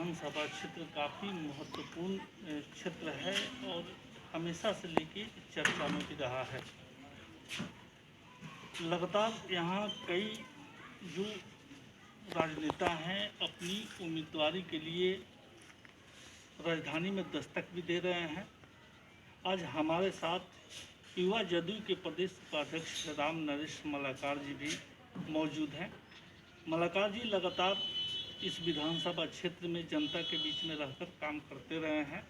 विधानसभा क्षेत्र काफ़ी महत्वपूर्ण क्षेत्र है और हमेशा से लेके चर्चा में भी रहा है। लगातार यहाँ कई जो राजनेता हैं अपनी उम्मीदवारी के लिए राजधानी में दस्तक भी दे रहे हैं। आज हमारे साथ युवा जदयू के प्रदेश उपाध्यक्ष राम नरेश मलाकार जी भी मौजूद हैं। मलाकार जी लगातार इस विधानसभा क्षेत्र में जनता के बीच में रहकर काम करते रहे हैं।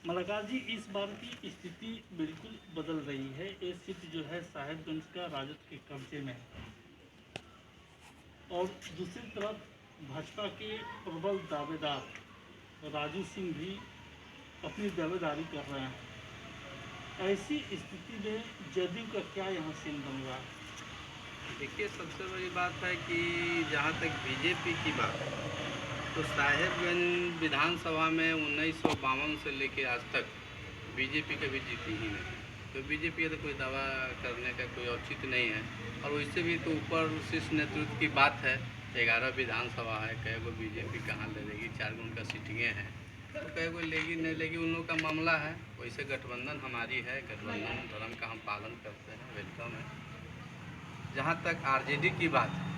मलाकार जी, इस बार की स्थिति बिल्कुल बदल रही है। ये सीट जो है साहेबगंज का राजद के कब्जे में है और दूसरी तरफ भाजपा के प्रबल दावेदार राजू सिंह भी अपनी दावेदारी कर रहे हैं। ऐसी स्थिति में जदयू का क्या यहाँ सीन बन रहा है? देखिए, सबसे बड़ी बात है कि जहाँ तक बीजेपी की बात है तो साहेबगंज विधानसभा में 1952 से लेकर आज तक बीजेपी कभी जीती ही नहीं। तो बीजेपी का तो कोई दावा करने का कोई औचित्य नहीं है। और वैसे भी तो ऊपर शीर्ष नेतृत्व की बात है, 11 विधानसभा है, कई गो बीजेपी कहाँ ले लेगी, 4 गो उनका सीटिंगें हैं, तो कई गो लेगी नहीं लेगी उन लोगों का मामला है। वैसे गठबंधन हमारी है, गठबंधन धर्म का हम पालन करते हैं, वेलकम है। जहाँ तक आरजेडी की बात है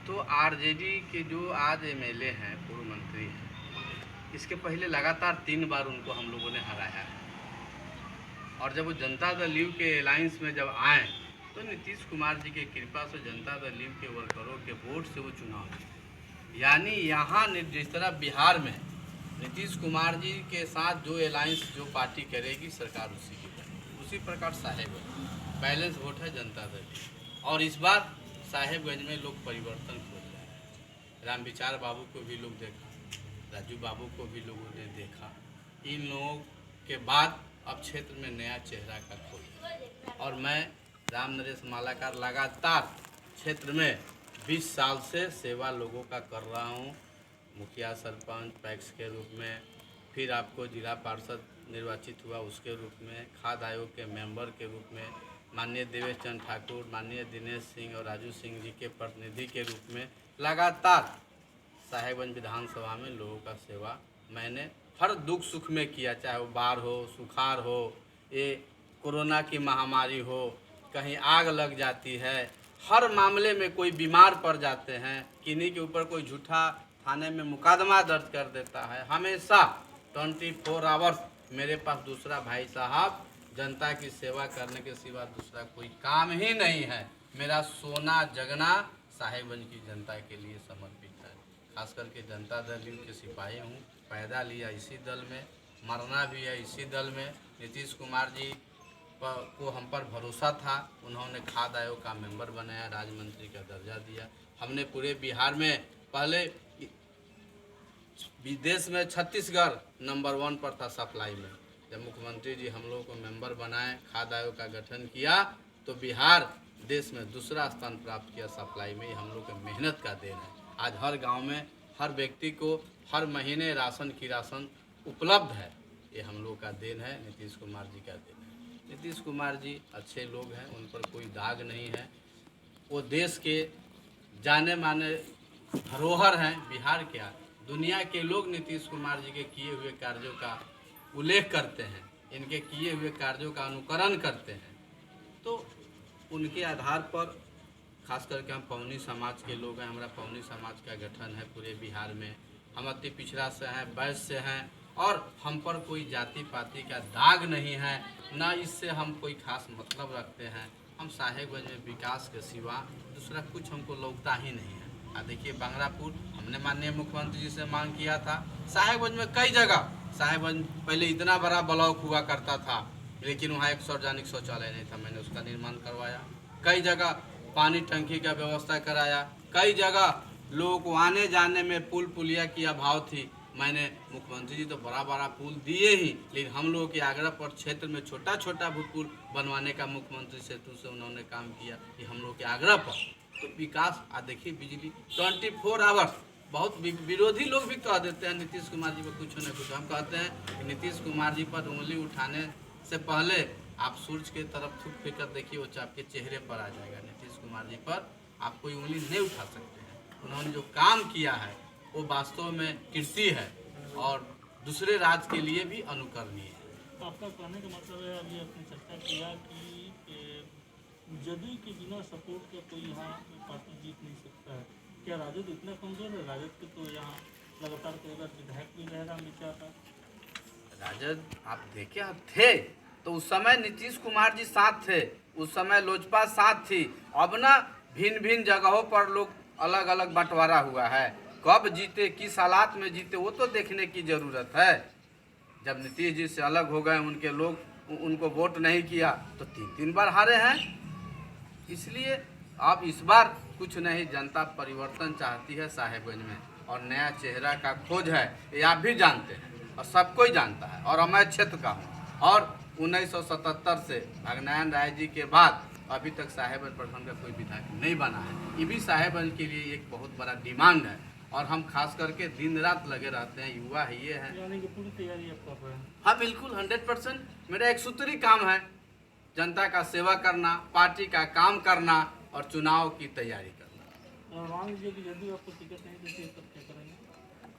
तो आरजेडी के जो आज एमएलए हैं, पूर्व मंत्री हैं, इसके पहले लगातार 3 बार उनको हम लोगों ने हराया है। और जब वो जनता दल यू के अलायंस में जब आए तो नीतीश कुमार जी की कृपा से जनता दल यू के वर्करों के वोट से वो चुनाव जीते। यानी यहाँ जिस तरह बिहार में नीतीश कुमार जी के साथ जो अलायंस जो पार्टी करेगी सरकार उसी की बनेगी, उसी प्रकार साहेबगंज बैलेंस वोट है जनता दल। और इस बार साहेबगंज में लोग परिवर्तन खोज रहे हैं। रामविचार बाबू को भी लोग देखा, राजू बाबू को भी लोगों ने देखा। इन लोगों के बाद अब क्षेत्र में नया चेहरा का खोज। और मैं राम नरेश मालाकार लगातार क्षेत्र में 20 साल से सेवा लोगों का कर रहा हूँ। मुखिया, सरपंच, पैक्स के रूप में, फिर आपको जिला पार्षद निर्वाचित हुआ उसके रूप में, खाद्य आयोग के मेंबर के रूप में, माननीय देवेश चंद्र ठाकुर, माननीय दिनेश सिंह और राजू सिंह जी के प्रतिनिधि के रूप में लगातार साहेबगंज विधानसभा में लोगों का सेवा मैंने हर दुख सुख में किया, चाहे वो बाढ़ हो, सुखाड़ हो, ये कोरोना की महामारी हो, कहीं आग लग जाती है, हर मामले में कोई बीमार पड़ जाते हैं, किन्हीं के ऊपर कोई झूठा थाने में मुकदमा दर्ज कर देता है, हमेशा 24 आवर्स मेरे पास दूसरा भाई साहब जनता की सेवा करने के सिवा दूसरा कोई काम ही नहीं है। मेरा सोना जगना साहेबगंज की जनता के लिए समर्पित है। खास करके जनता दल यू के सिपाही हूँ, पैदा लिया इसी दल में, मरना भी है इसी दल में। नीतीश कुमार जी को हम पर भरोसा था, उन्होंने खाद्य आयोग का मेंबर बनाया, राज्य मंत्री का दर्जा दिया। हमने पूरे बिहार में पहले विदेश में छत्तीसगढ़ नंबर 1 पर था सप्लाई में। जब मुख्यमंत्री जी हम लोगों को मेंबर बनाए, खाद्य आयोग का गठन किया, तो बिहार देश में दूसरा स्थान प्राप्त किया सप्लाई में। हम लोग की मेहनत का देन है। आज हर गांव में हर व्यक्ति को हर महीने राशन की राशन उपलब्ध है, ये हम लोग का देन है, नीतीश कुमार जी का देन है। नीतीश कुमार जी अच्छे लोग हैं, उन पर कोई दाग नहीं है। वो देश के जाने माने धरोहर हैं बिहार के। दुनिया के लोग नीतीश कुमार जी के किए हुए कार्यों का उल्लेख करते हैं, इनके किए हुए कार्यों का अनुकरण करते हैं। तो उनके आधार पर खास करके हम पवनी समाज के लोग हैं, हमारा पवनी समाज का गठन है पूरे बिहार में। हम अति पिछड़ा से हैं, वैश्य से हैं और हम पर कोई जाति पाति का दाग नहीं है, न इससे हम कोई खास मतलब रखते हैं। हम साहेबगंज में विकास के सिवा दूसरा कुछ हमको लगता ही नहीं है। देखिए बंगरापुर हमने माननीय मुख्यमंत्री जी से मांग किया था। साहेबगंज में कई जगह, साहेबगंज पहले इतना बड़ा ब्लॉक हुआ करता था लेकिन वहाँ एक सार्वजनिक शौचालय नहीं था, मैंने उसका निर्माण करवाया। कई जगह पानी टंकी का व्यवस्था कराया, कई जगह लोगों को आने जाने में पुल पुलिया की अभाव थी, मैंने मुख्यमंत्री जी तो बड़ा बड़ा पुल दिए ही, लेकिन हम लोगों के आग्रह पर क्षेत्र में छोटा छोटा भी पुल बनवाने का मुख्यमंत्री सेतु से उन्होंने काम किया, ये हम लोग के आग्रह पर। तो विकास देखिए बिजली 24 आवर्स। बहुत विरोधी लोग भी कह देते हैं नीतीश कुमार जी पर कुछ न कुछ। हम कहते हैं कि नीतीश कुमार जी पर उंगली उठाने से पहले आप सूरज के तरफ थूक फेंक कर देखिए, वो आपके चेहरे पर आ जाएगा। नीतीश कुमार जी पर आप कोई उंगली नहीं उठा सकते हैं। उन्होंने जो काम किया है वो वास्तव में कीर्ति है और दूसरे राज्य के लिए भी अनुकरणीय है। आपका कहने का मतलब है, अभी आपने चर्चा किया कि जदयू के बिना सपोर्ट का कोई यहाँ पार्टी जीत नहीं सकता है। क्या राजद इतना कमजोर है? राजद के तो यहाँ लगातार कई बार विधायक भी रह रहा विचार था। राजद आप देखे थे तो उस समय नीतीश कुमार जी साथ थे, उस समय लोजपा साथ थी। अब ना भिन्न भिन्न जगहों पर लोग अलग अलग बंटवारा हुआ है। कब जीते, किस हालात में जीते, वो तो देखने की ज़रूरत है। जब नीतीश जी से अलग हो गए, उनके लोग उनको वोट नहीं किया तो 3 बार हारे हैं। इसलिए अब इस बार कुछ नहीं, जनता परिवर्तन चाहती है साहेबगंज में और नया चेहरा का खोज है। ये आप भी जानते हैं और सब कोई जानता है। और मैं क्षेत्र का हूँ और 1977 से भगनारायण राय जी के बाद अभी तक साहेबगंज प्रखंड का कोई विधायक नहीं बना है। ये भी साहेबगंज के लिए एक बहुत बड़ा डिमांड है और हम खास करके दिन रात लगे रहते हैं। युवा है, ये है। यानी कि पूरी तैयारी आप कर रहे हैं? हाँ बिल्कुल, 100%। मेरा एक सूत्री काम है जनता का सेवा करना, पार्टी का काम करना और चुनाव की तैयारी करना। और मान लीजिए कि यदि आपको टिकट नहीं देती तब क्या करेंगे?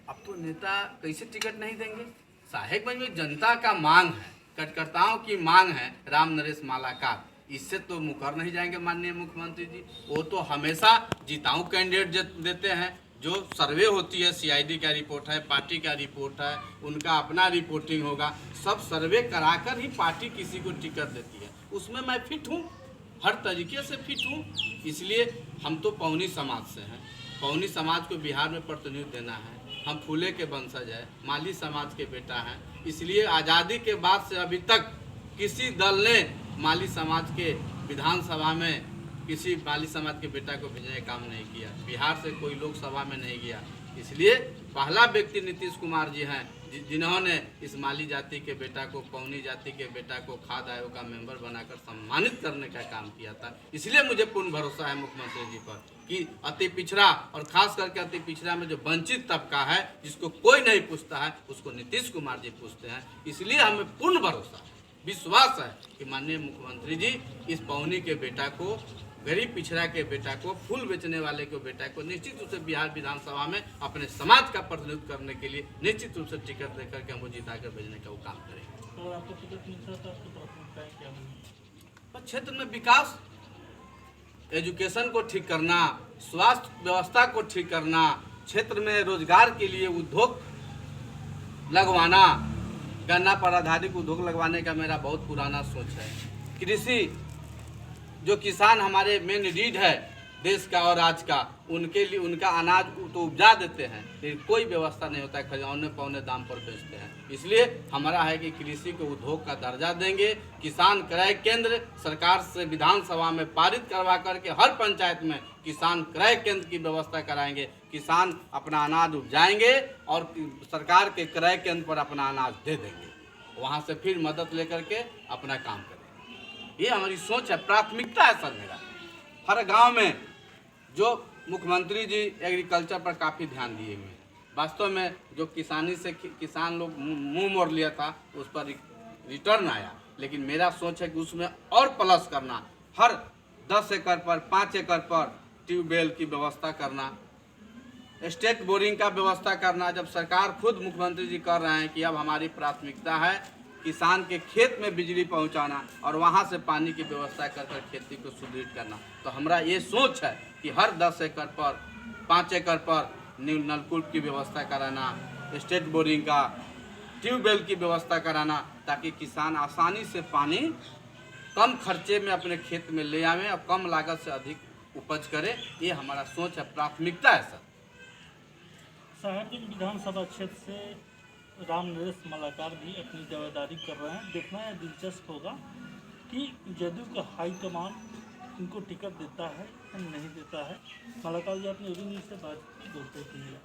अब तो नेता कैसे टिकट नहीं देंगे? साहेबगंज में जनता का मांग है, कार्यकर्ताओं की मांग है राम नरेश मालाकार। इससे तो मुकर नहीं जाएंगे माननीय मुख्यमंत्री जी। वो तो हमेशा जीताऊ कैंडिडेट देते हैं। जो सर्वे होती है, सीआईडी का रिपोर्ट है, पार्टी का रिपोर्ट है, उनका अपना रिपोर्टिंग होगा, सब सर्वे कराकर ही पार्टी किसी को टिकट देती है। उसमें मैं फिट हूँ, हर तरीके से फिट हूँ। इसलिए हम तो पौनी समाज से हैं। पौनी समाज को बिहार में प्रतिनिधित्व देना है। हम फूले के वंशज है, माली समाज के बेटा हैं। इसलिए आज़ादी के बाद से अभी तक किसी दल ने माली समाज के विधानसभा में किसी माली समाज के बेटा को भेजने का काम नहीं किया। बिहार से कोई लोकसभा में नहीं गया। इसलिए पहला व्यक्ति नीतीश कुमार जी हैं जिन्होंने इस माली जाति के बेटा को, पौनी जाति के बेटा को खाद्य आयोग का मेंबर बनाकर सम्मानित करने का काम किया था। इसलिए मुझे पूर्ण भरोसा है मुख्यमंत्री जी पर कि अति पिछड़ा और खास करके अति पिछड़ा में जो वंचित तबका है, जिसको कोई नहीं पूछता है, उसको नीतीश कुमार जी पूछते हैं। इसलिए हमें पूर्ण भरोसा है, विश्वास है कि माननीय मुख्यमंत्री जी इस पौनी के बेटा को, गरीब पिछड़ा के बेटा को, फूल बेचने वाले के बेटा को निश्चित रूप से बिहार विधानसभा में अपने समाज का प्रतिनिधित्व करने के लिए निश्चित रूप से टिकट देकर के हमको जिता कर भेजने का वो काम करेंगे। और आपको टिकट मिलता है तो आपकी प्राथमिकताएं क्या होंगी? पर क्षेत्र में विकास, एजुकेशन को ठीक करना, स्वास्थ्य व्यवस्था को ठीक करना, क्षेत्र में रोजगार के लिए उद्योग लगवाना, गन्ना पर आधारित उद्योग लगवाने का मेरा बहुत पुराना सोच है। कृषि, जो किसान हमारे मेन रीढ़ है देश का और राज्य का, उनके लिए उनका अनाज तो उपजा देते हैं, लेकिन कोई व्यवस्था नहीं होता है, खजाने पौने दाम पर बेचते हैं। इसलिए हमारा है कि कृषि को उद्योग का दर्जा देंगे। किसान क्रय केंद्र सरकार से विधानसभा में पारित करवा करके हर पंचायत में किसान क्रय केंद्र की व्यवस्था कराएंगे। किसान अपना अनाज उपजाएंगे और सरकार के क्रय केंद्र पर अपना अनाज दे देंगे, वहाँ से फिर मदद लेकर के अपना काम करेंगे। ये हमारी सोच है, प्राथमिकता है सर मेरा। हर गांव में जो मुख्यमंत्री जी एग्रीकल्चर पर काफ़ी ध्यान दिए हुए हैं। वास्तव में जो किसानी से किसान लोग मुंह मोड़ लिया था, उस पर रिटर्न आया। लेकिन मेरा सोच है कि उसमें और प्लस करना, हर 10 एकड़ पर, 5 एकड़ पर ट्यूबवेल की व्यवस्था करना, स्टेट बोरिंग का व्यवस्था करना। जब सरकार खुद मुख्यमंत्री जी कर रहे हैं कि अब हमारी प्राथमिकता है किसान के खेत में बिजली पहुंचाना और वहां से पानी की व्यवस्था कर कर खेती को सुदृढ़ करना, तो हमारा ये सोच है कि हर 10 एकड़ पर, 5 एकड़ पर नलकूप की व्यवस्था कराना, स्टेट बोरिंग का, ट्यूबवेल की व्यवस्था कराना, ताकि किसान आसानी से पानी कम खर्चे में अपने खेत में ले आवें और कम लागत से अधिक उपज करें। ये हमारा सोच है, प्राथमिकता है सर। साहेबगंज विधानसभा क्षेत्र से राम नरेश मालाकार भी अपनी दावेदारी कर रहे हैं। देखना यह दिलचस्प होगा कि जदयू का हाईकमान इनको टिकट देता है या नहीं देता है। मालाकार जी, आपने अभी से बात की, बोलते हैं।